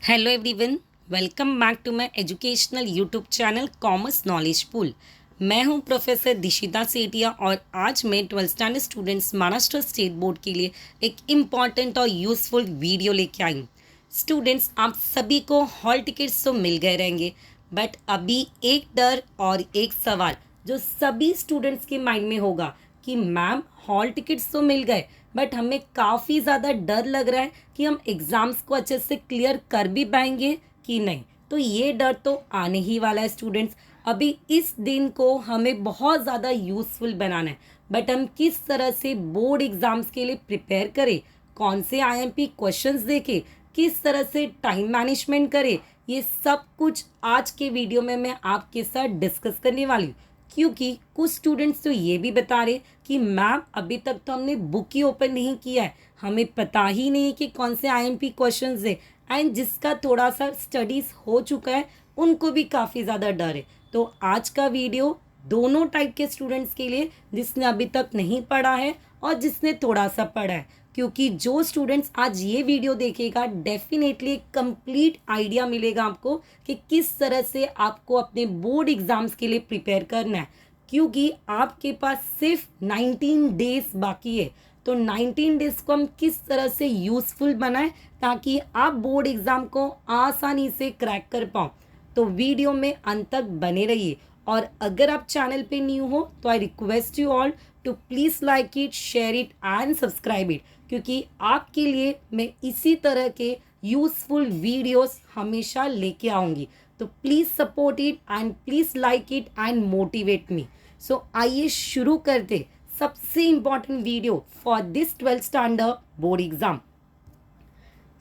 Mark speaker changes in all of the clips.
Speaker 1: Hello everyone, welcome back to my educational YouTube channel commerce knowledge pool. मैं हूं professor Dishita Sethiya और आज मैं 12th standard students Maharashtra state board के लिए एक इम्पॉर्टेंट और यूज़फुल वीडियो लेके आई हूं। स्टूडेंट्स, आप सभी को हॉल टिकट्स तो मिल गए रहेंगे, बट अभी एक डर और एक सवाल जो सभी स्टूडेंट्स के माइंड में होगा कि मैम हॉल टिकट्स तो मिल गए, बट हमें काफ़ी ज़्यादा डर लग रहा है कि हम एग्ज़ाम्स को अच्छे से क्लियर कर भी पाएंगे कि नहीं। तो ये डर तो आने ही वाला है स्टूडेंट्स। अभी इस दिन को हमें बहुत ज़्यादा यूज़फुल बनाना है, बट हम किस तरह से बोर्ड एग्ज़ाम्स के लिए प्रिपेयर करें, कौन से आईएमपी क्वेश्चंस देखें, किस तरह से टाइम मैनेजमेंट करें, ये सब कुछ आज के वीडियो में मैं आपके साथ डिस्कस करने वाली हूँ। क्योंकि कुछ स्टूडेंट्स तो ये भी बता रहे कि मैम अभी तक तो हमने बुक ही ओपन नहीं किया है, हमें पता ही नहीं कि कौन से आईएमपी क्वेश्चंस है, एंड जिसका थोड़ा सा स्टडीज हो चुका है उनको भी काफ़ी ज़्यादा डर है। तो आज का वीडियो दोनों टाइप के स्टूडेंट्स के लिए, जिसने अभी तक नहीं पढ़ा है और जिसने थोड़ा सा पढ़ा है, क्योंकि जो स्टूडेंट्स आज ये वीडियो देखेगा डेफिनेटली एक कंप्लीट आइडिया मिलेगा आपको कि किस तरह से आपको अपने बोर्ड एग्जाम्स के लिए प्रिपेयर करना है। क्योंकि आपके पास सिर्फ 19 डेज बाकी है, तो 19 डेज को हम किस तरह से यूज़फुल बनाएं ताकि आप बोर्ड एग्ज़ाम को आसानी से क्रैक कर पाओ। तो वीडियो में अंत तक बने रहिए, और अगर आप चैनल पे न्यू हो तो I request you all to please like it, share it and subscribe it, क्योंकि आपके लिए मैं इसी तरह के यूज़फुल वीडियोस हमेशा लेके आऊँगी। तो please support it and please like it and motivate me. So आइए शुरू करते सबसे important video for this 12th standard board exam.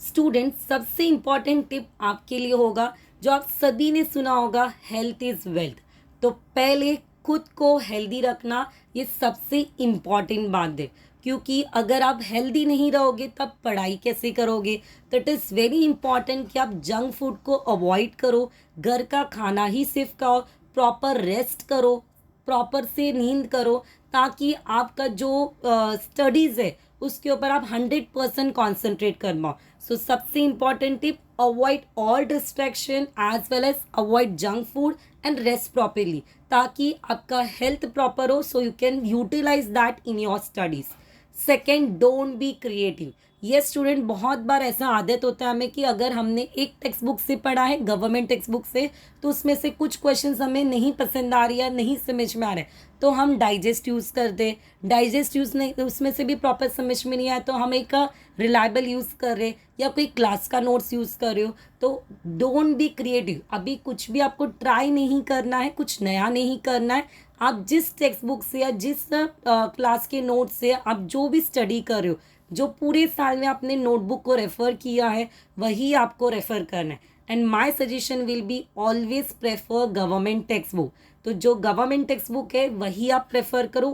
Speaker 1: Student, सबसे इम्पॉर्टेंट टिप आपके लिए होगा जो आप सभी ने सुना होगा, हेल्थ इज़ वेल्थ। तो पहले खुद को हेल्दी रखना ये सबसे इम्पॉर्टेंट बात है, क्योंकि अगर आप हेल्दी नहीं रहोगे तब पढ़ाई कैसे करोगे। तो इट इज़ वेरी इंपॉर्टेंट कि आप जंक फूड को अवॉइड करो, घर का खाना ही सिर्फ खाओ, प्रॉपर रेस्ट करो, प्रॉपर से नींद करो, ताकि आपका जो स्टडीज़ है उसके ऊपर आप 100% कॉन्सेंट्रेट कर पाओ। सो सबसे important tip, avoid all distraction as well as avoid junk food and rest properly, ताकि आपका हेल्थ प्रॉपर हो, so you can utilise that in your studies. Second, don't be creative. ये स्टूडेंट, बहुत बार ऐसा आदत होता है हमें कि अगर हमने एक टेक्स्ट बुक से पढ़ा है, गवर्नमेंट टेक्स्ट बुक से, तो उसमें से कुछ क्वेश्चंस हमें नहीं पसंद आ रही है, नहीं समझ में आ रहा है, तो हम डाइजेस्ट यूज़ करते। डाइजेस्ट यूज़ नहीं, उसमें से भी प्रॉपर समझ में नहीं आया तो हम एक रिलायबल यूज़ कर रहे या कोई क्लास का नोट्स यूज़ कर रहे हो। तो डोंट बी क्रिएटिव। अभी कुछ भी आपको ट्राई नहीं करना है, कुछ नया नहीं करना है। आप जिस टेक्स्ट बुक से या जिस क्लास के नोट से आप जो भी स्टडी कर रहे हो, जो पूरे साल में आपने नोटबुक को रेफ़र किया है, वही आपको रेफ़र करना है। And my suggestion will be always prefer government text book. तो जो गवर्नमेंट टेक्स्ट बुक है वही आप प्रेफर करो,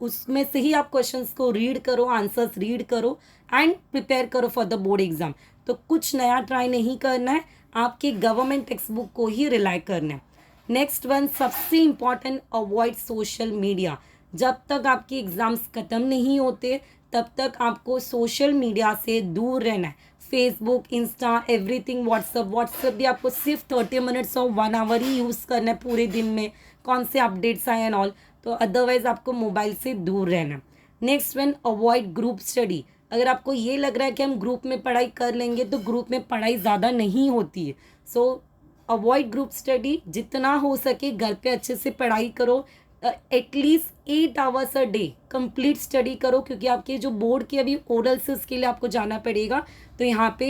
Speaker 1: उसमें से ही आप क्वेश्चंस को रीड करो, आंसर्स रीड करो एंड प्रिपेयर करो फॉर द बोर्ड एग्जाम। तो कुछ नया ट्राई नहीं करना है, आपके गवर्नमेंट टेक्स्ट बुक को ही रिलाई करना है। नेक्स्ट वन, सबसे इम्पॉर्टेंट, अवॉइड सोशल मीडिया। जब तक आपके एग्ज़ाम्स ख़त्म नहीं होते तब तक आपको सोशल मीडिया से दूर रहना है। फेसबुक, इंस्टा, एवरीथिंग, व्हाट्सअप भी आपको सिर्फ 30 मिनट्स और 1 आवर ही यूज़ करना है पूरे दिन में, कौन से अपडेट्स आए एंड ऑल। तो अदरवाइज़ आपको मोबाइल से दूर रहना है। Next one, avoid group study. अगर आपको ये लग रहा है कि हम ग्रुप में पढ़ाई कर लेंगे, तो ग्रुप में पढ़ाई ज़्यादा नहीं होती है। सो अवॉइड ग्रुप स्टडी, जितना हो सके घर पे अच्छे से पढ़ाई करो। At least 8 hours a day complete study करो, क्योंकि आपके जो बोर्ड के अभी ओरल से उसके लिए आपको जाना पड़ेगा। तो यहाँ पे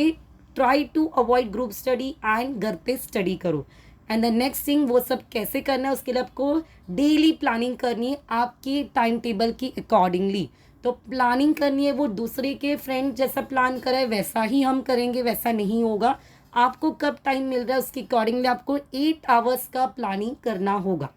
Speaker 1: try to avoid group study and घर पे स्टडी करो। एंड द नेक्स्ट थिंग, वो सब कैसे करना है उसके लिए आपको डेली प्लानिंग करनी है आपकी टाइम टेबल की अकॉर्डिंगली। तो प्लानिंग करनी है, वो दूसरे के फ्रेंड जैसा प्लान करे वैसा ही हम करेंगे, वैसा नहीं होगा। आपको कब टाइम मिल रहा है उसके अकॉर्डिंगली आपको 8 आवर्स का प्लानिंग करना होगा।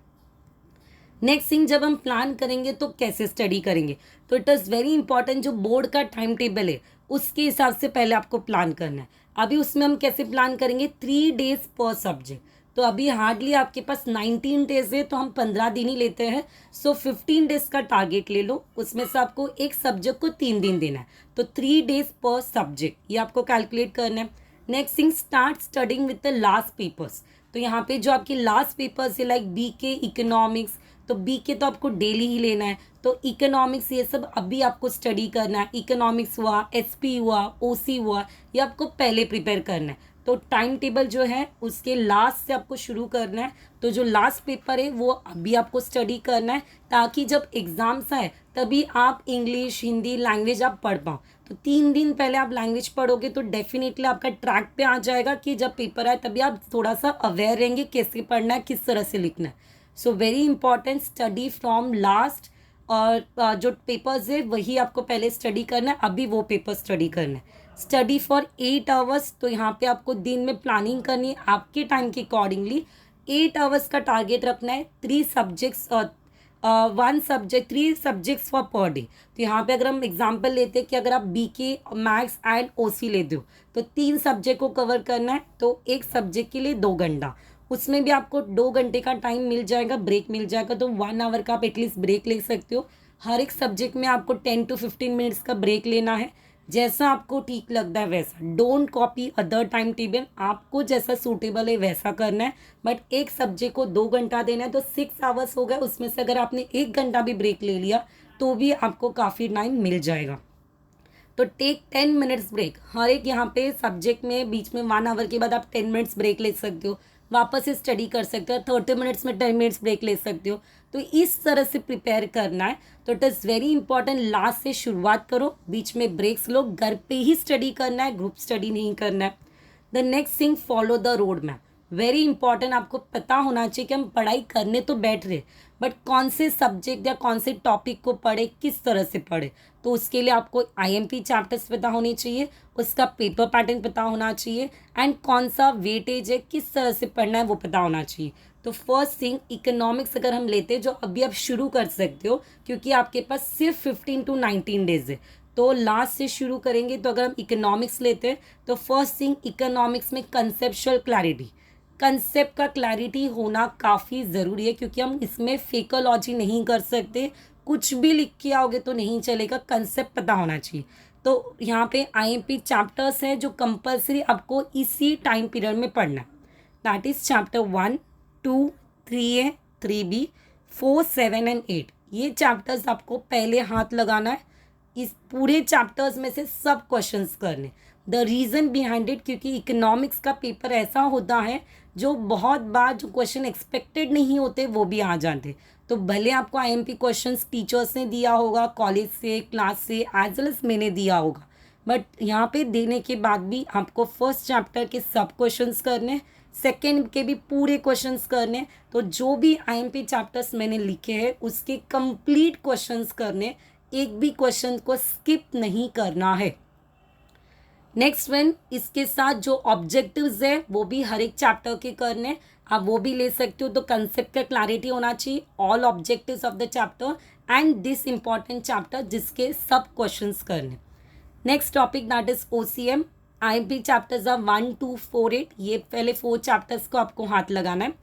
Speaker 1: नेक्स्ट थिंग, जब हम प्लान करेंगे तो कैसे स्टडी करेंगे, तो इट इज़ वेरी इंपॉर्टेंट, जो बोर्ड का टाइम टेबल है उसके हिसाब से पहले आपको प्लान करना है। अभी उसमें हम कैसे प्लान करेंगे, 3 डेज पर सब्जेक्ट। तो अभी हार्डली आपके पास 19 डेज है, तो हम 15 दिन ही लेते हैं। सो 15 डेज का टारगेट ले लो, उसमें से आपको एक सब्जेक्ट को 3 दिन देना है, तो 3 डेज पर सब्जेक्ट ये आपको कैलकुलेट करना है। Next thing, start studying with the last papers. तो यहाँ पे जो आपके लास्ट पेपर्स है लाइक बीके इकोनॉमिक्स, तो बीके तो आपको डेली ही लेना है, तो इकोनॉमिक्स ये सब अभी आपको स्टडी करना है। इकोनॉमिक्स हुआ, एसपी हुआ, ओसी हुआ, ये आपको पहले प्रिपेयर करना है। तो टाइम टेबल जो है उसके लास्ट से आपको शुरू करना है। तो जो लास्ट पेपर है वो अभी आपको स्टडी करना है, ताकि जब एग्ज़ाम्स आए तभी आप इंग्लिश हिंदी लैंग्वेज आप पढ़ पाओ। तो 3 दिन पहले आप लैंग्वेज पढ़ोगे तो डेफिनेटली आपका ट्रैक पे आ जाएगा कि जब पेपर आए तभी आप थोड़ा सा अवेयर रहेंगे कैसे पढ़ना है, किस तरह से लिखना है। So very important, study from last. और जो पेपर्स है वही आपको पहले स्टडी करना है, अभी वो पेपर स्टडी करना है। स्टडी फॉर 8 आवर्स, तो यहाँ पे आपको दिन में प्लानिंग करनी है आपके टाइम के अकॉर्डिंगली। 8 आवर्स का टारगेट रखना है। 3 सब्जेक्ट्स और 1 subject 3 subjects for per day. तो यहाँ पे अगर हम एग्जांपल लेते हैं कि अगर आप बीके मैथ्स एंड ओसी लेते हो तो 3 सब्जेक्ट को कवर करना है, तो एक सब्जेक्ट के लिए 2 घंटा, उसमें भी आपको 2 घंटे का टाइम मिल जाएगा, ब्रेक मिल जाएगा, तो 1 आवर का आप एटलीस्ट ब्रेक ले सकते हो। हर एक सब्जेक्ट में आपको 10 to 15 मिनट्स का ब्रेक लेना है, जैसा आपको ठीक लगता है वैसा। Don't copy other time table, आपको जैसा सूटेबल है वैसा करना है। बट एक सब्जेक्ट को 2 घंटा देना है, तो 6 आवर्स हो गए, उसमें से अगर आपने 1 घंटा भी ब्रेक ले लिया तो भी आपको काफ़ी टाइम मिल जाएगा। तो टेक 10 मिनट्स ब्रेक हर एक यहाँ पे सब्जेक्ट में, बीच में 1 आवर के बाद आप 10 मिनट्स ब्रेक ले सकते हो, वापस से स्टडी कर सकते हो। 30 मिनट्स में 10 मिनट्स ब्रेक ले सकते हो। तो इस तरह से प्रिपेयर करना है। तो it is very important, last से शुरुआत करो, बीच में ब्रेक्स लो, घर पे ही स्टडी करना है, ग्रुप स्टडी नहीं करना है। The next thing, follow the road map. Very important, आपको पता होना चाहिए कि हम पढ़ाई करने तो बैठ रहे, बट कौन से सब्जेक्ट या कौन से टॉपिक को पढ़े, किस तरह से पढ़े। तो उसके लिए आपको आईएमपी चैप्टर्स पता होने चाहिए, उसका पेपर पैटर्न पता होना चाहिए, एंड कौन सा वेटेज है, किस तरह से पढ़ना है वो पता होना चाहिए। तो फर्स्ट थिंग, इकोनॉमिक्स अगर हम लेते हैं, जो अभी आप शुरू कर सकते हो क्योंकि आपके पास सिर्फ 15 to 19 डेज है, तो लास्ट से शुरू करेंगे। तो अगर हम इकोनॉमिक्स लेते हैं तो फर्स्ट थिंग, इकोनॉमिक्स में कंसेप्चुअल क्लैरिटी, कंसेप्ट का क्लैरिटी होना काफ़ी ज़रूरी है, क्योंकि हम इसमें फेकोलॉजी नहीं कर सकते, कुछ भी लिख के आओगे तो नहीं चलेगा, कंसेप्ट पता होना चाहिए। तो यहाँ पे आईएमपी चैप्टर्स हैं जो कंपलसरी आपको इसी टाइम पीरियड में पढ़ना है। That is chapter 1, 2, 3A, 3B, 4, 7 and 8। ये चैप्टर्स आपको पहले हाथ लगाना है। इस पूरे चैप्टर्स में से सब क्वेश्चंस करने। द रीज़न बिहाइंड इट, क्योंकि इकोनॉमिक्स का पेपर ऐसा होता है जो बहुत बार जो क्वेश्चन एक्सपेक्टेड नहीं होते वो भी आ जाते। तो भले आपको आईएमपी क्वेश्चंस टीचर्स ने दिया होगा, कॉलेज से, क्लास से, एज वेल एज मैंने दिया होगा, बट यहाँ पे देने के बाद भी आपको फर्स्ट चैप्टर के सब क्वेश्चंस करने, सेकेंड के भी पूरे क्वेश्चंस करने। तो जो भी आईएमपी चैप्टर्स मैंने लिखे हैं उसके कंप्लीट क्वेश्चंस करने, एक भी क्वेश्चन को स्किप नहीं करना है। नेक्स्ट वन, इसके साथ जो ऑब्जेक्टिव्स है वो भी हर एक चैप्टर के करने, आप वो भी ले सकते हो। तो कंसेप्ट का क्लैरिटी होना चाहिए, all objectives of the chapter and this important chapter जिसके सब क्वेश्चंस करने। Next topic that is OCM. IMP chapters are 1, 2, 4, 8। ये पहले 4 चैप्टर्स को आपको हाथ लगाना है।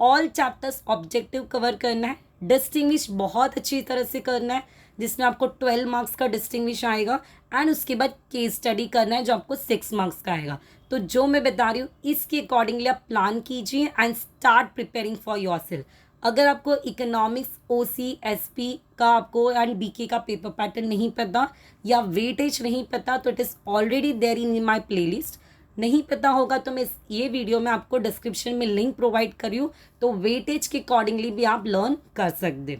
Speaker 1: ऑल चैप्टर्स ऑब्जेक्टिव कवर करना है। डिस्टिंग्विश बहुत अच्छी तरह से करना है, जिसमें आपको 12 मार्क्स का डिस्टिंग्विश आएगा, एंड उसके बाद केस स्टडी करना है जो आपको 6 मार्क्स का आएगा। तो जो मैं बता रही हूँ इसके अकॉर्डिंगली आप प्लान कीजिए and start preparing for yourself. अगर आपको इकोनॉमिक्स, ओसी, एसपी का आपको एंड बीके का पेपर पैटर्न नहीं पता या वेटेज नहीं पता, तो it is already there in my playlist. नहीं पता होगा तो मैं ये वीडियो में आपको डिस्क्रिप्शन में लिंक प्रोवाइड करी हूँ, तो वेटेज के अकॉर्डिंगली भी आप लर्न कर सकते।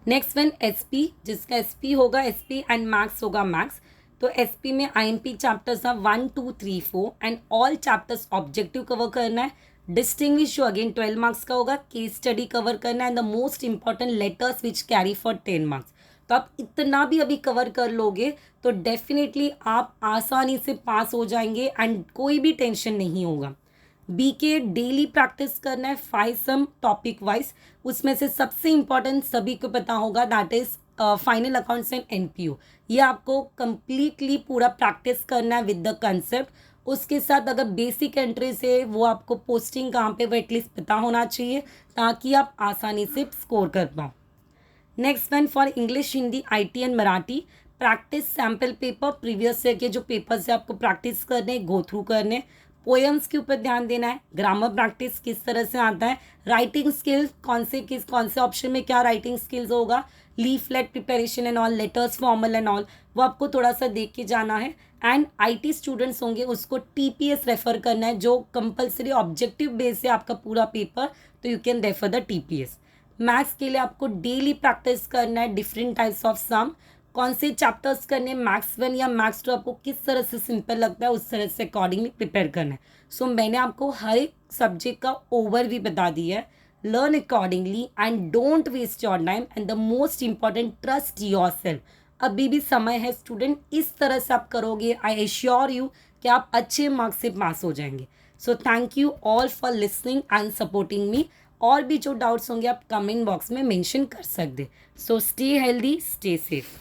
Speaker 1: नेक्स्ट वन, एसपी, जिसका एसपी होगा एसपी एंड मैथ्स होगा मैथ्स। तो एसपी में आईएमपी चैप्टर्स हैं 1, 2, 3, 4 and all chapters objective cover करना है। डिस्टिंग्विश जो अगेन 12 मार्क्स का होगा, केस स्टडी कवर करना है, and the most important letters which carry for 10 marks. तो आप इतना भी अभी कवर कर लोगे तो डेफिनेटली आप आसानी से पास हो जाएंगे एंड कोई भी टेंशन नहीं होगा। बीके डेली प्रैक्टिस करना है 5 सम टॉपिक वाइज, उसमें से सबसे इम्पॉर्टेंट सभी को पता होगा that is final accounts and NPO. ये आपको कंप्लीटली पूरा प्रैक्टिस करना है विद द कंसेप्ट। उसके साथ अगर बेसिक एंट्रीज है वो आपको पोस्टिंग कहाँ पे वो एटलीस्ट पता होना चाहिए, ताकि आप आसानी से स्कोर कर पाओ। Next one, for English, Hindi, IT and Marathi practice sample paper, previous year के जो पेपर्स है आपको प्रैक्टिस करने, गो थ्रू करने। पोएम्स के ऊपर ध्यान देना है, ग्रामर प्रैक्टिस किस तरह से आता है, राइटिंग स्किल्स कौन से ऑप्शन में क्या राइटिंग स्किल्स होगा, leaflet preparation and all, letters formal and all, वो आपको थोड़ा सा देख के जाना है। एंड आईटी स्टूडेंट्स होंगे उसको टीपीएस रेफर करना है, जो कंपलसरी ऑब्जेक्टिव बेस है आपका पूरा पेपर, तो you can refer the TPS. Maths के लिए आपको डेली प्रैक्टिस करना है डिफरेंट टाइप्स ऑफ सम, कौन से चैप्टर्स करने, मैथ्स 1 या मैथ्स 2 आपको किस तरह से सिंपल लगता है उस तरह से अकॉर्डिंगली प्रिपेयर करना है। सो मैंने आपको हर एक सब्जेक्ट का ओवरव्यू बता दिया है। Learn accordingly and don't waste your time, and the most important trust yourself. अभी भी समय है स्टूडेंट, इस तरह से आप करोगे, आई एश्योर यू कि आप अच्छे मार्क्स से पास हो जाएंगे। So thank you all for listening and supporting me. और भी जो डाउट्स होंगे आप कमेंट बॉक्स में मेंशन कर सकते। So stay healthy, stay safe.